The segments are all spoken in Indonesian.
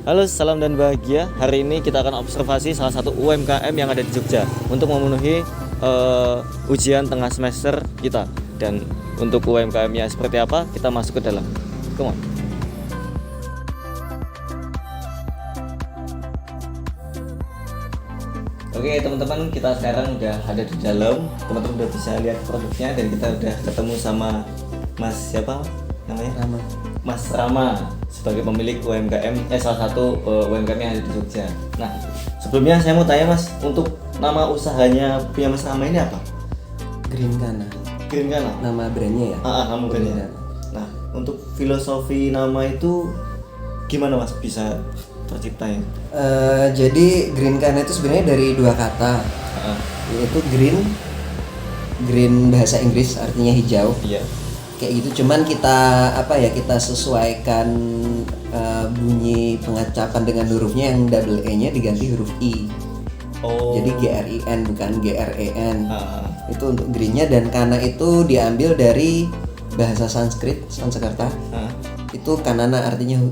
Halo, salam dan bahagia. Hari ini kita akan observasi salah satu UMKM yang ada di Jogja untuk memenuhi ujian tengah semester kita. Dan untuk UMKM-nya seperti apa, kita masuk ke dalam. Come on. Oke teman-teman, kita sekarang udah ada di dalam. Teman-teman udah bisa lihat produknya dan kita udah ketemu sama Mas siapa namanya? Mas Rama sebagai pemilik UMKM salah satu UMKM yang ada di Jogja. Nah, sebelumnya saya mau tanya Mas, untuk nama usahanya punya Mas Rama ini apa? Green Kana. Green Kana. Nama brandnya ya? Nama brandnya. Nah, untuk filosofi nama itu gimana Mas bisa terciptanya? Jadi Green Kana itu sebenarnya dari dua kata, yaitu green bahasa Inggris artinya hijau. Iya. Kayak gitu, cuman kita sesuaikan bunyi pengucapan dengan hurufnya yang double E-nya diganti huruf I. Oh. Jadi GRIN bukan GREN. Itu untuk green-nya, dan Kana itu diambil dari bahasa Sanskerta. Itu Kanana artinya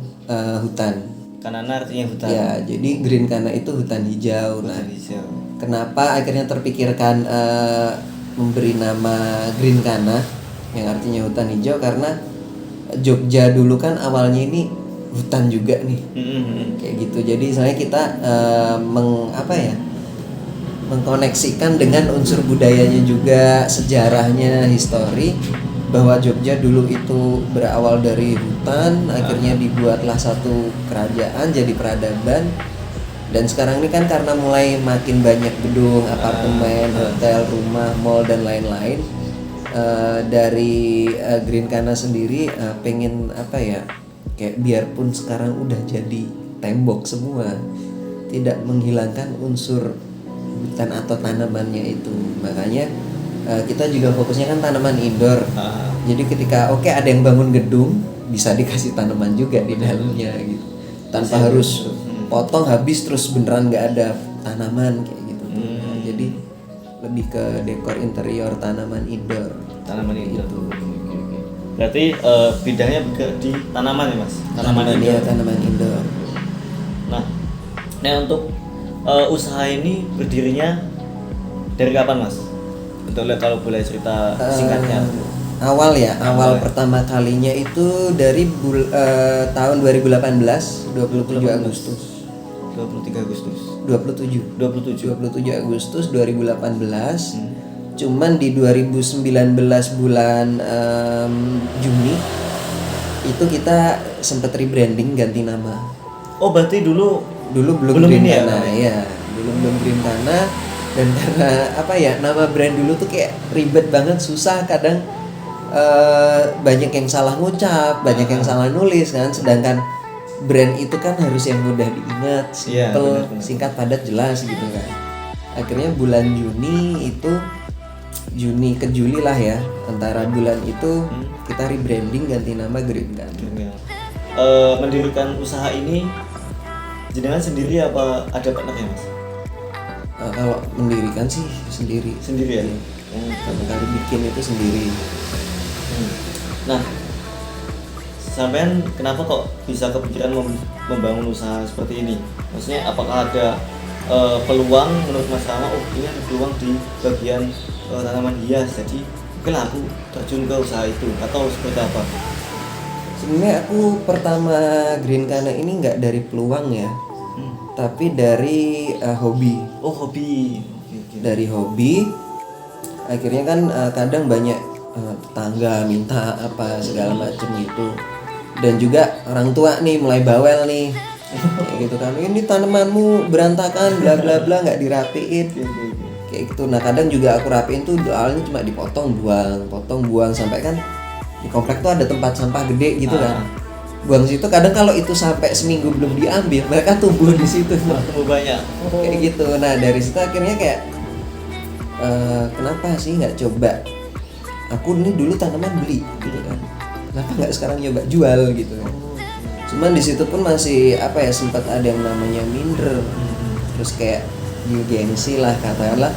hutan. Kanana artinya hutan. Ya, jadi Green Kana itu hutan hijau. Hutan hijau. Kenapa akhirnya terpikirkan memberi nama Green Kana yang artinya hutan hijau? Karena Jogja dulu kan awalnya ini hutan juga nih. Kayak gitu. Jadi misalnya kita mengkoneksikan dengan unsur budayanya juga, sejarahnya, histori, bahwa Jogja dulu itu berawal dari hutan, akhirnya dibuatlah satu kerajaan jadi peradaban. Dan sekarang ini kan karena mulai makin banyak gedung, apartemen, hotel, rumah, mall dan lain-lain, dari Green Kana sendiri pengen kayak biarpun sekarang udah jadi tembok semua, tidak menghilangkan unsur hutan atau tanamannya itu. Makanya kita juga fokusnya kan tanaman indoor. Jadi ketika ada yang bangun gedung, bisa dikasih tanaman juga di dalamnya gitu, tanpa harus potong habis terus beneran nggak ada tanaman kayak gitu. Jadi lebih ke dekor interior tanaman indoor. Tanaman indoor. Berarti bidangnya di tanaman ya Mas? Tanaman indoor. Nah, untuk usaha ini berdirinya dari kapan Mas? Betul, kalau boleh cerita singkatnya. Awal pertama kalinya itu dari tahun 2018, 27 Agustus. 27 Agustus 2018. Cuman di 2019 bulan Juni itu kita sempat rebranding, ganti nama. Oh, berarti dulu belum Green ini Kana ya. Belum Green Kana. Dan karena nama brand dulu tuh kayak ribet banget, susah, kadang banyak yang salah ngucap, banyak yang salah nulis kan. Sedangkan brand itu kan harus yang mudah diingat, simple, singkat, padat, jelas gitu kan. Akhirnya bulan Juni ke Juli lah ya, antara bulan itu kita rebranding, ganti nama Green Kana. Mendirikan usaha ini jenengan sendiri apa ada partnernya Mas? Kalau mendirikan sih sendiri ya. Pertama kali bikin itu sendiri. Nah, sampean kenapa kok bisa kepikiran membangun usaha seperti ini? Maksudnya apakah ada peluang menurut Mas Rama? Oh, ini ada peluang di bagian tanaman hias, jadi mungkin aku terjun ke usaha itu, atau seperti apa? Sebenarnya aku pertama Green Kana ini nggak dari peluang ya, tapi dari hobi. Oh, hobi. Dari hobi, akhirnya kan kadang banyak tetangga minta apa segala macam gitu, dan juga orang tua nih mulai bawel nih, kayak gitu kan, ini tanamanmu berantakan, bla bla bla, nggak dirapiin, kayak gitu. Nah kadang juga aku rapiin tuh awalnya cuma dipotong buang sampai kan di komplek tuh ada tempat sampah gede gitu kan. Buang situ, kadang kalau itu sampai seminggu belum diambil, mereka tumbuh di situ. Tumbuh banyak. Kayak gitu. Nah dari situ akhirnya kayak kenapa sih nggak coba? Aku ini dulu tanaman beli gitu kan. Kenapa nggak sekarang nyoba jual gitu kan? Cuman di situ pun masih sempat ada yang namanya minder. Terus kayak gengsi lah, katakanlah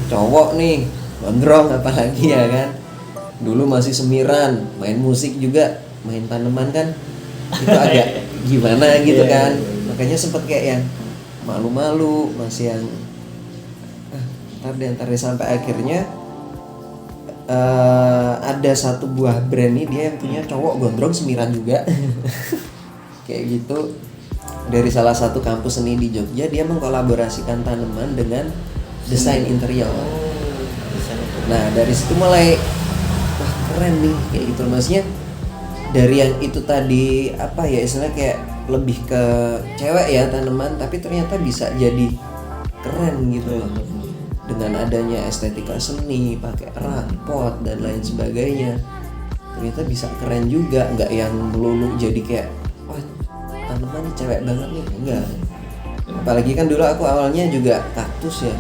cowok nih gondrong apalagi ya kan. Dulu masih semiran, main musik juga, main tanaman kan itu agak gimana gitu kan. Makanya sempet kayak yang malu-malu, masih yang ntar deh sampai akhirnya ada satu buah brand nih, dia yang punya cowok gondrong semiran juga kayak gitu, dari salah satu kampus seni di Jogja. Dia mengkolaborasikan tanaman dengan desain interior. Nah dari situ mulai wah keren nih kayak gitu. Maksudnya dari yang itu tadi apa ya istilahnya kayak lebih ke cewek ya tanaman, tapi ternyata bisa jadi keren gitu loh. Dengan adanya estetika seni, pakai rak, pot dan lain sebagainya, ternyata bisa keren juga, nggak yang melulu jadi kayak wah tanaman cewek banget nih, enggak. Apalagi kan dulu aku awalnya juga kaktus ya,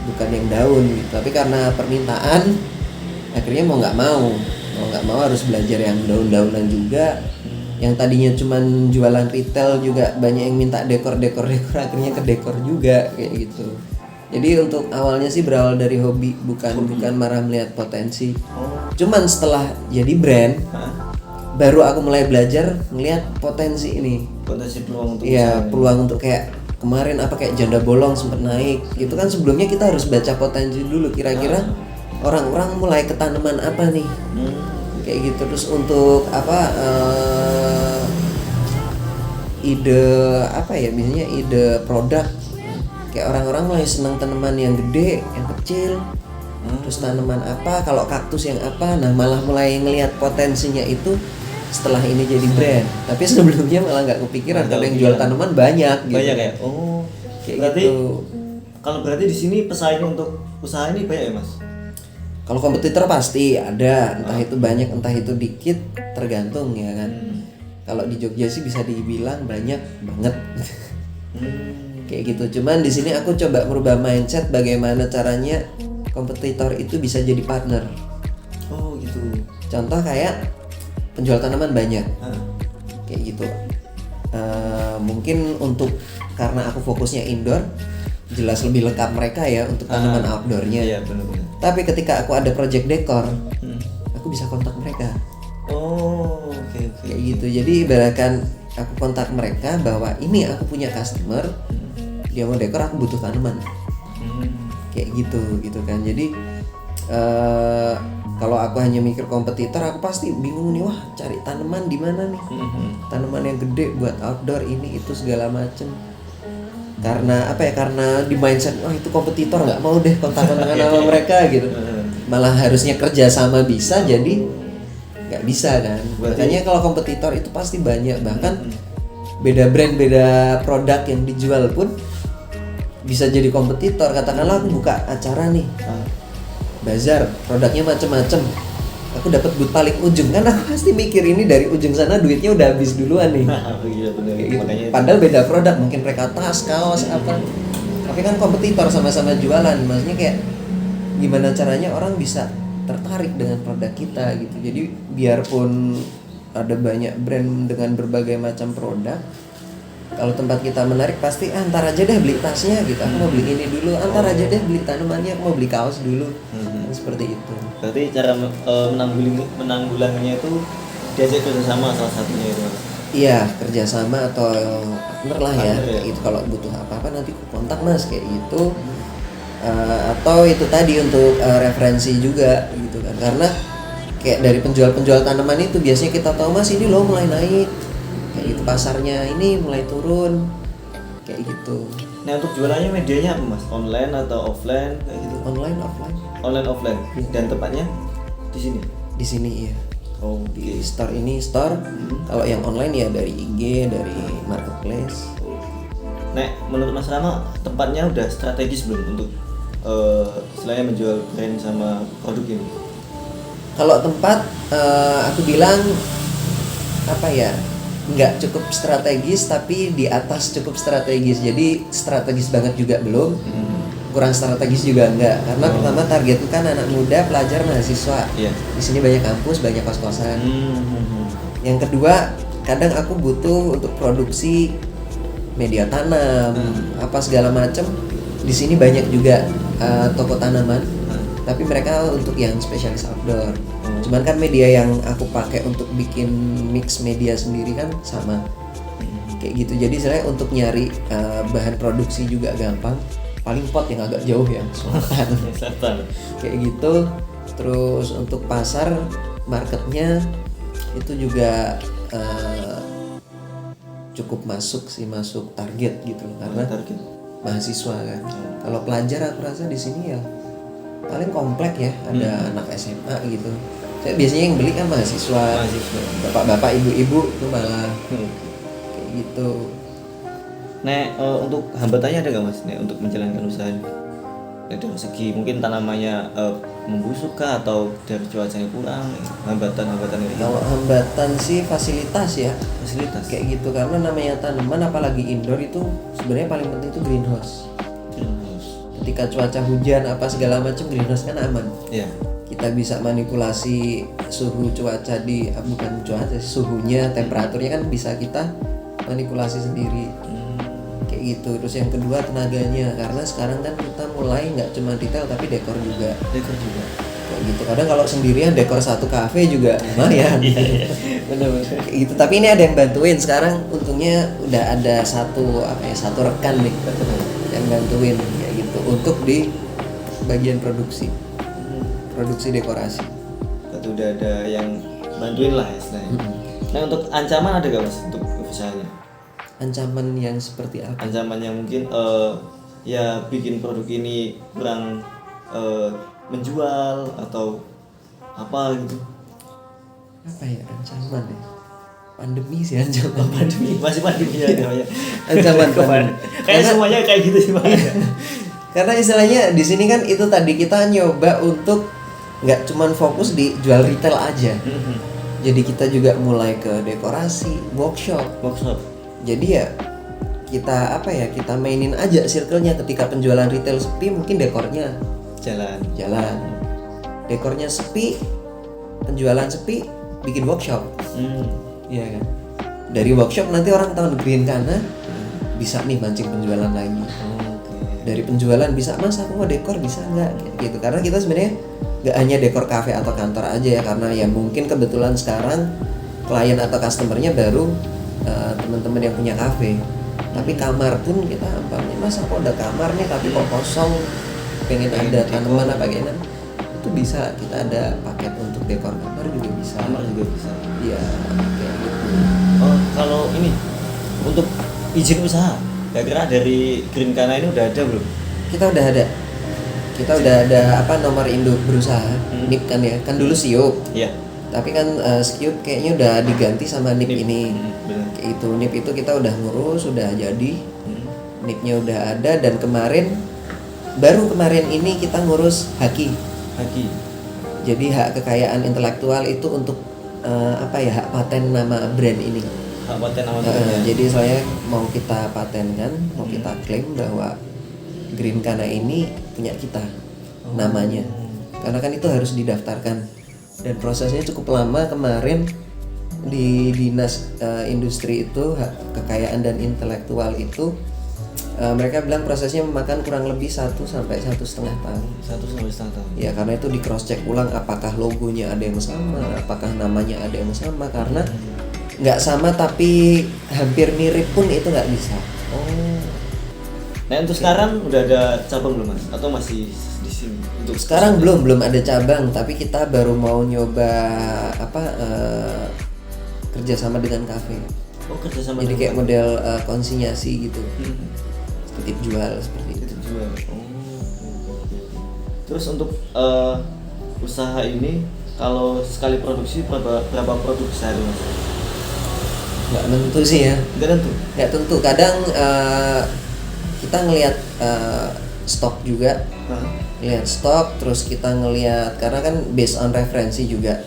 bukan yang daun gitu. Tapi karena permintaan, akhirnya mau nggak mau harus belajar yang daun-daunan juga. Yang tadinya cuman jualan retail juga banyak yang minta dekor, akhirnya ke dekor juga kayak gitu. Jadi untuk awalnya sih berawal dari hobi, bukan marah melihat potensi. Cuman setelah jadi brand, baru aku mulai belajar melihat potensi ini. Potensi peluang untuk peluang untuk kayak kemarin apa kayak janda bolong sempat naik. Itu kan sebelumnya kita harus baca potensi dulu, kira-kira orang-orang mulai ke tanaman apa nih. Kayak gitu. Terus untuk apa ide apa ya, misalnya ide produk, kayak orang-orang mulai senang tanaman yang gede, yang kecil, terus tanaman apa, kalau kaktus yang apa. Nah malah mulai ngelihat potensinya itu setelah ini jadi brand. Tapi sebelumnya malah nggak kepikiran karena yang jual tanaman banyak gitu. Banyak ya? Oh kayak berarti, gitu. Kalau berarti di sini pesaing untuk usaha ini banyak ya mas? Kalau kompetitor pasti ada, entah itu banyak entah itu dikit, tergantung ya kan. Kalau di Jogja sih bisa dibilang banyak banget. Kayak gitu. Cuman di sini aku coba merubah mindset bagaimana caranya kompetitor itu bisa jadi partner. Oh gitu. Contoh kayak penjual tanaman banyak, kayak gitu. Mungkin untuk karena aku fokusnya indoor, jelas lebih lengkap mereka ya untuk tanaman outdoornya. Iya benar-benar. Tapi ketika aku ada project dekor, aku bisa kontak mereka. Oh oke. Kayak gitu. Jadi ibaratkan aku kontak mereka bahwa ini aku punya customer, dia mau dekor, aku butuh tanaman. Kayak gitu kan. Jadi kalau aku hanya mikir kompetitor, aku pasti bingung nih, wah cari tanaman di mana nih? Tanaman yang gede buat outdoor ini itu segala macem. Karena apa ya? Karena di mindset, wah itu kompetitor, nggak mau deh kontak-kontakan sama mereka gitu. Malah harusnya kerja sama bisa, jadi nggak bisa kan. Makanya kalau kompetitor itu pasti banyak, bahkan beda brand, beda produk yang dijual pun bisa jadi kompetitor. Katakanlah aku buka acara nih, bazar, produknya macem-macem, aku dapat but paling ujung, kan aku pasti mikir ini dari ujung sana duitnya udah habis duluan nih. Iya benar. Gitu. Padahal beda produk, mungkin mereka tas, kaos, apa. Tapi kan kompetitor sama-sama jualan, maksudnya kayak gimana caranya orang bisa tertarik dengan produk kita gitu. Jadi biarpun ada banyak brand dengan berbagai macam produk, kalau tempat kita menarik pasti antar aja deh beli tasnya gitu, aku mau beli ini dulu, antar aja deh beli tanamannya, aku mau beli kaos dulu. Seperti itu. Berarti cara menanggulanginya itu diajak kerjasama salah satunya itu mas? Iya, kerjasama atau partner lah ya, kayak gitu. Kalau butuh apa-apa nanti kontak mas kayak gitu. Atau itu tadi untuk referensi juga gitu kan, karena kayak dari penjual-penjual tanaman itu biasanya kita tahu mas ini loh mulai naik kayak gitu, pasarnya ini mulai turun kayak gitu. Nah untuk jualannya medianya apa mas? Online atau offline kayak gitu? Online, offline. Online offline. Dan tempatnya di sini? Di sini iya. Oh, di store ini store. Kalau yang online ya dari IG, dari marketplace. Nah menurut Mas Rama tempatnya udah strategis belum untuk selain menjual brand sama produk ini? Kalau tempat aku bilang apa ya, nggak cukup strategis tapi di atas cukup strategis. Jadi strategis banget juga belum, kurang strategis juga enggak. Karena pertama targetku kan anak muda, pelajar, mahasiswa. Di sini banyak kampus, banyak kos-kosan. Yang kedua, kadang aku butuh untuk produksi media tanam, apa segala macam. Di sini banyak juga toko tanaman, tapi mereka untuk yang spesialis outdoor. Cuman kan media yang aku pakai untuk bikin mix media sendiri kan sama. kayak gitu. Jadi saya untuk nyari bahan produksi juga gampang, paling pot yang agak jauh ya, selatan kayak gitu. Terus untuk pasar marketnya itu juga cukup masuk target gitu, karena target mahasiswa kan. Kalau pelajar aku rasa di sini ya paling komplek ya, ada anak SMA gitu. Saya biasanya yang beli kan mahasiswa. Bapak-bapak, ibu-ibu itu malah kayak gitu. Nek, untuk hambatannya ada nggak Mas Nek untuk menjalankan usaha ini? Dari segi mungkin tanamannya membusuk kah, atau dari cuacanya kurang, hambatan ini? Kalau hambatan sih fasilitas ya, Fasilitas kayak gitu, karena namanya tanaman apalagi indoor itu sebenarnya paling penting itu greenhouse. Ketika cuaca hujan apa segala macam, greenhouse kan aman. Iya. Kita bisa manipulasi suhu cuaca bukan cuaca, suhunya, temperaturnya kan bisa kita manipulasi sendiri. Kayak gitu. Terus yang kedua tenaganya, karena sekarang kan kita mulai nggak cuma detail tapi dekor juga. Kayak gitu. Kadang kalau sendirian dekor satu kafe juga lumayan. Iya. Benar-benar. Kayak gitu. Tapi ini ada yang bantuin sekarang. Untungnya udah ada satu rekan nih yang bantuin kayak gitu untuk di bagian produksi dekorasi. Itu udah ada yang bantuin lah istilahnya. Nah, untuk ancaman ada gak Mas untuk usahanya? Ancaman yang seperti apa? Ancaman yang mungkin ya bikin produk ini kurang menjual atau apa gitu? Apa ya ancaman ya? Pandemi sih ancaman. Masih pandemi ya namanya. Ancaman Kayak Karena- semuanya kayak gitu sih Pak. Karena istilahnya di sini kan itu tadi kita nyoba untuk nggak cuman fokus di jual retail aja. Jadi kita juga mulai ke dekorasi, workshop. Jadi ya kita mainin aja circle-nya. Ketika penjualan retail sepi, mungkin dekornya Jalan. Dekornya sepi, penjualan sepi, bikin workshop. Iya kan? Dari workshop nanti orang tahu Greencana bisa nih mancing penjualan lagi. Dari penjualan bisa, Mas aku mau dekor bisa nggak gitu. Karena kita sebenarnya nggak hanya dekor kafe atau kantor aja ya, karena ya mungkin kebetulan sekarang klien atau customernya baru teman-teman yang punya kafe. Tapi kamar pun kita ampamnya, Mas aku ada kamar nih tapi kok kosong, pengen ada tanaman apa gimana, itu bisa. Kita ada paket untuk dekor kamar juga bisa. Iya kayak gitu. Oh, kalau ini untuk izin usaha, kira-kira dari Greencana ini udah ada belum? Kita udah ada nomor induk berusaha, NIP kan ya, kan dulu SIUP. Iya. Tapi kan SIUP kayaknya udah diganti sama NIP ini. Benar. Kayak itu NIP itu kita udah ngurus, udah jadi. NIP-nya udah ada, dan baru kemarin ini kita ngurus HAKI. Jadi hak kekayaan intelektual itu untuk hak paten nama brand ini. Hak paten nama brandnya. Jadi saya mau kita patenkan, mau kita klaim bahwa Greencana ini punya kita namanya. Karena kan itu harus didaftarkan dan prosesnya cukup lama. Kemarin di dinas industri itu hak kekayaan dan intelektual itu mereka bilang prosesnya memakan kurang lebih 1 sampai 1,5 tahun. 1 sampai 1,5 tahun. Ya karena itu di cross check ulang apakah logonya ada yang sama, apakah namanya ada yang sama. Karena nggak sama tapi hampir mirip pun itu nggak bisa. Nah, untuk sekarang udah ada cabang belum Mas? Atau masih di sini? Untuk Sekarang belum ada cabang, tapi kita baru mau nyoba kerjasama dengan kafe. Oh, kerjasama. Jadi kayak model konsinyasi gitu, titip jual seperti itu. Terus untuk usaha ini kalau sekali produksi berapa produk sehari Mas? Nggak tentu sih ya. Nggak tentu. Kadang kita ngelihat stok juga, ngelihat stok, terus kita ngelihat karena kan based on referensi juga.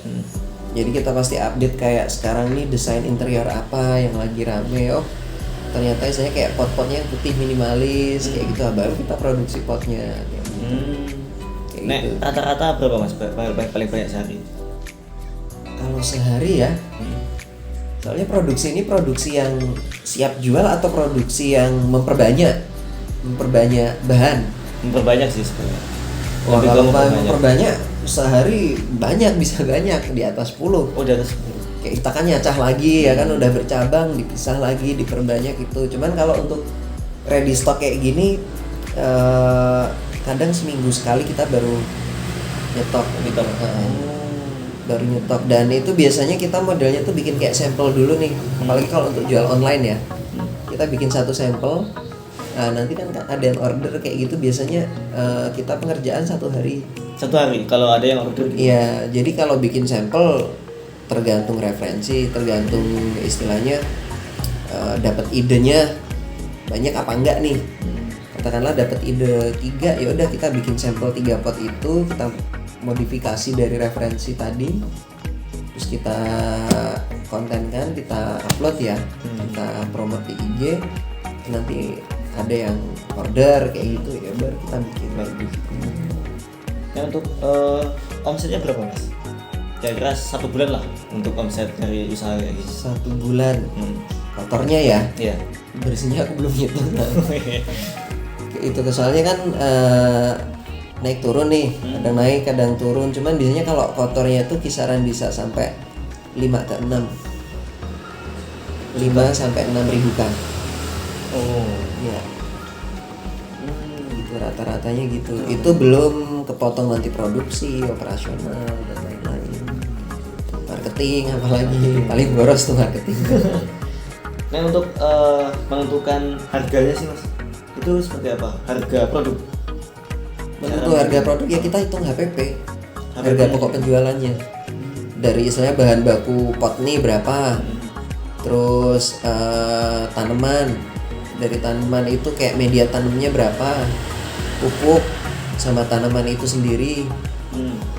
Jadi kita pasti update kayak sekarang nih desain interior apa yang lagi rame. Oh ternyata saya kayak pot-potnya putih minimalis kayak gitu, baru kita produksi potnya. Kayak Nek, gitu. rata-rata berapa Mas paling banyak sehari? Kalau sehari ya, soalnya produksi ini produksi yang siap jual atau produksi yang memperbanyak bahan. Memperbanyak sih sebenarnya. Wah, Lebih ke kalau memperbanyak sehari bisa banyak di atas 10. Oh, di atas 10. kayak kita kan nyacah lagi ya kan, udah bercabang dipisah lagi diperbanyak gitu. Cuman kalau untuk ready stock kayak gini kadang seminggu sekali kita baru nyetok gitu. Baru nyetok, dan itu biasanya kita modelnya tuh bikin kayak sampel dulu nih, apalagi kalau untuk jual online ya. Kita bikin satu sampel, nah nanti kan ada yang order kayak gitu, biasanya kita pengerjaan 1 hari. 1 hari kalau ada yang order gitu. Iya, jadi kalau bikin sampel tergantung referensi, tergantung istilahnya dapat idenya banyak apa enggak nih. Katakanlah dapat ide 3, ya udah kita bikin sampel 3 pot itu, kita modifikasi dari referensi tadi, terus kita kontenkan, kita upload ya, kita promote di IG, nanti ada yang order kayak gitu ya baru kita bikin lagi. Nah untuk omsetnya berapa Mas? Kira-kira 1 bulan lah untuk omset dari usaha kayak gitu. 1 bulan. Kotornya ya? Iya. Bersihnya aku belum hitung. Itu soalnya kan naik turun nih, kadang naik kadang turun. Cuman biasanya kalau kotornya tuh kisaran bisa sampai 5 ke 6 sampai 6 ribu kan. Oh ya. Gitu rata-ratanya gitu. Itu belum kepotong nanti produksi, operasional dan lain-lain, marketing apalagi. Paling boros tuh marketing. Nah untuk menentukan harganya sih Mas, itu seperti apa? Harga produk? Untuk harga produk ya kita hitung HPP, harga pokok penjualannya. Dari istilahnya bahan baku pot nih berapa, terus tanaman, dari tanaman itu kayak media tanamnya berapa, pupuk sama tanaman itu sendiri,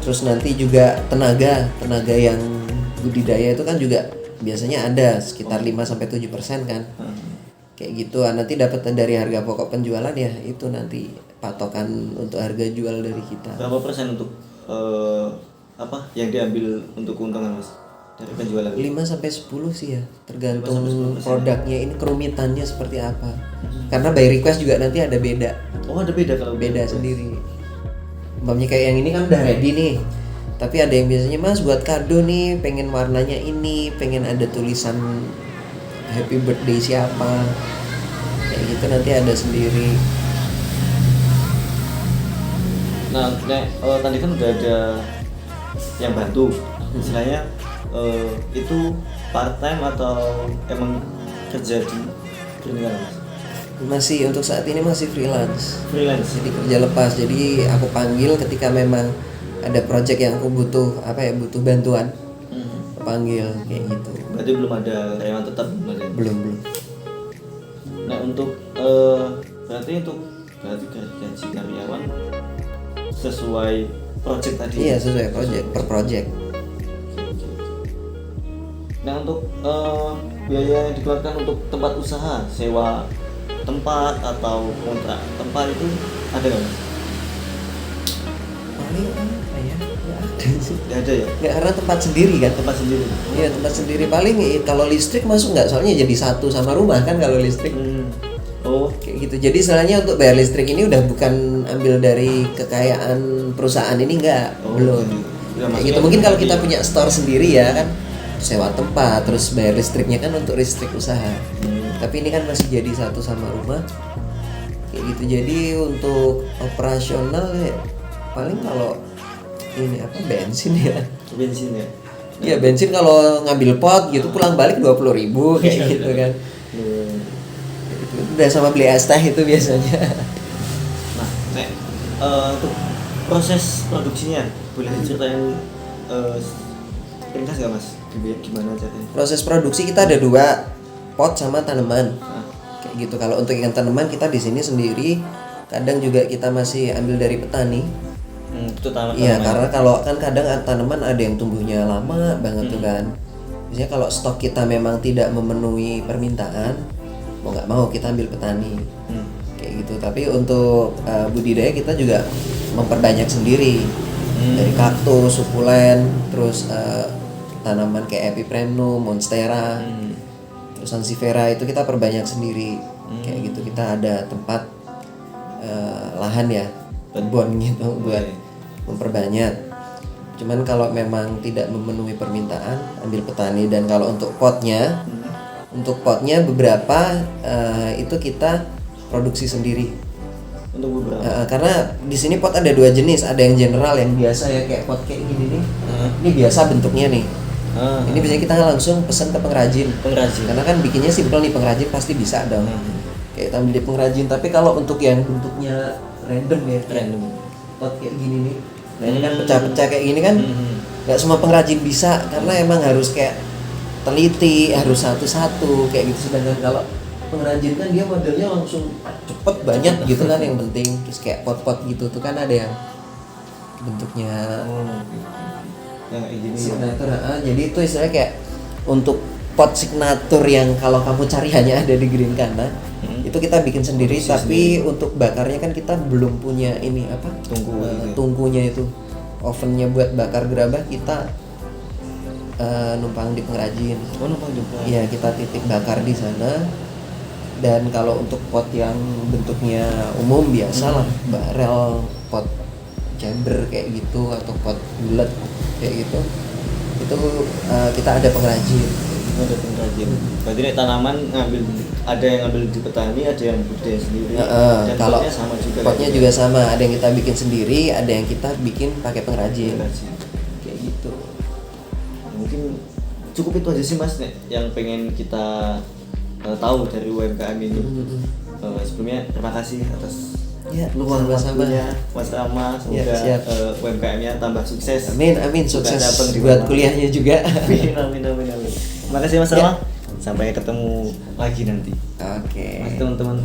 terus nanti juga tenaga yang budidaya itu kan juga biasanya ada sekitar 5-7% kan. Kayak gitu, nanti dapat dari harga pokok penjualan ya, itu nanti patokan untuk harga jual dari kita. Berapa persen untuk apa yang diambil untuk keuntungan Mas dari penjualan? 5-10 sih ya, tergantung produknya ini kerumitannya seperti apa. Karena by request juga nanti ada beda. Oh ada beda kalau beda sendiri. Umpamanya kayak yang ini kan udah ready nih, tapi ada yang biasanya Mas buat kado nih, pengen warnanya ini, pengen ada tulisan happy birthday siapa, kayak gitu nanti ada sendiri. Nah, tadi kan udah ada yang bantu, istilahnya itu part time atau emang kerja di perniagaan Mas? Masih untuk saat ini masih freelance. Freelance. Jadi kerja lepas. Jadi aku panggil ketika memang ada project yang aku butuh butuh bantuan. Panggil kayak gitu. Berarti belum ada karyawan tetap belum. Nah untuk berarti gaji karyawan sesuai project tadi. Iya sesuai project per project. Nah untuk biaya yang dikeluarkan untuk tempat usaha, sewa tempat atau kontrak tempat itu ada nggak Mas? Paling apa ya? Nggak ada ya? Nggak, karena tempat sendiri kan. Tempat sendiri. Iya tempat sendiri. Paling kalau listrik masuk nggak, soalnya jadi satu sama rumah kan kalau listrik. Oh kayak gitu. Jadi istilahnya untuk bayar listrik ini udah bukan ambil dari kekayaan perusahaan ini, nggak. Belum. Kayak gitu. Mungkin kalau kita punya store sendiri ya kan, sewa tempat terus bayar listriknya kan untuk listrik usaha. Tapi ini kan masih jadi satu sama rumah kayak gitu. Jadi untuk operasional ya paling kalau ini bensin ya. Bensin ya. Iya bensin kalau ngambil pot gitu pulang balik 20.000 kayak gitu kan. Itu udah sama beli es teh itu biasanya. Nah, untuk proses produksinya boleh diceritain ringkas nggak Mas? Gimana caranya? Proses produksi kita ada 2, pot sama tanaman. Kayak gitu. Kalau untuk ikan tanaman kita di sini sendiri, kadang juga kita masih ambil dari petani. Itu tanaman. Iya, karena kalau kan kadang tanaman ada yang tumbuhnya lama banget tuh kan. Biasanya kalau stok kita memang tidak memenuhi permintaan, mau nggak mau kita ambil petani. Kayak gitu. Tapi untuk budidaya kita juga memperbanyak sendiri. Dari kaktus, sukulen, terus tanaman kayak epiprenum, monstera, terus sansevieria itu kita perbanyak sendiri. Kayak gitu. Kita ada tempat lahan ya, kebun gitu buat memperbanyak. Cuman kalau memang tidak memenuhi permintaan, ambil petani. Dan kalau untuk potnya, beberapa itu kita produksi sendiri. Untuk beberapa. Karena di sini pot ada 2 jenis, ada yang general yang biasa ya kayak pot kayak gini nih. Ini biasa bentuknya nih. Ini biasanya kita langsung pesan ke pengrajin. Karena kan bikinnya simpel nih, pengrajin pasti bisa dong. Kayak kita ambil di pengrajin. Tapi kalau untuk yang bentuknya random ya, pot kayak gini nih. Nah ini kan pecah-pecah kayak gini kan, nggak semua pengrajin bisa karena emang harus kayak teliti, harus satu-satu kayak gitu. Sedangkan kalau pengrajin kan dia modelnya langsung cepet banyak gitu kan yang penting. Terus kayak pot-pot gitu tuh kan ada yang bentuknya yang kayak gini signature. Jadi itu istilahnya kayak untuk pot signature yang kalau kamu cari hanya ada di Green Kana. Itu kita bikin sendiri, tapi untuk bakarnya kan kita belum punya ini apa? Tungkunya itu. Ovennya buat bakar gerabah kita numpang di pengrajin. Numpang juga. Iya, kita titik bakar di sana. Dan kalau untuk pot yang bentuknya umum biasa lah, barel, pot chamber kayak gitu atau pot bulat kayak gitu. Itu kita ada pengrajin. Berarti nih tanaman ada yang ngambil di petani, ada yang budidaya sendiri. Dan kalau potnya sama juga. Potnya juga sama, ada yang kita bikin sendiri, ada yang kita bikin pakai pengrajin. Kayak gitu. Mungkin cukup itu aja sih Mas yang pengen kita tahu dari UMKM ini. Sebelumnya terima kasih atas luang waktunya Mas Rama. Semoga UMKM-nya tambah sukses. Amin, sukses buat kuliahnya juga. Amin. Terima kasih Mas Rama. Sampai ketemu lagi nanti. Oke. Mas teman-teman.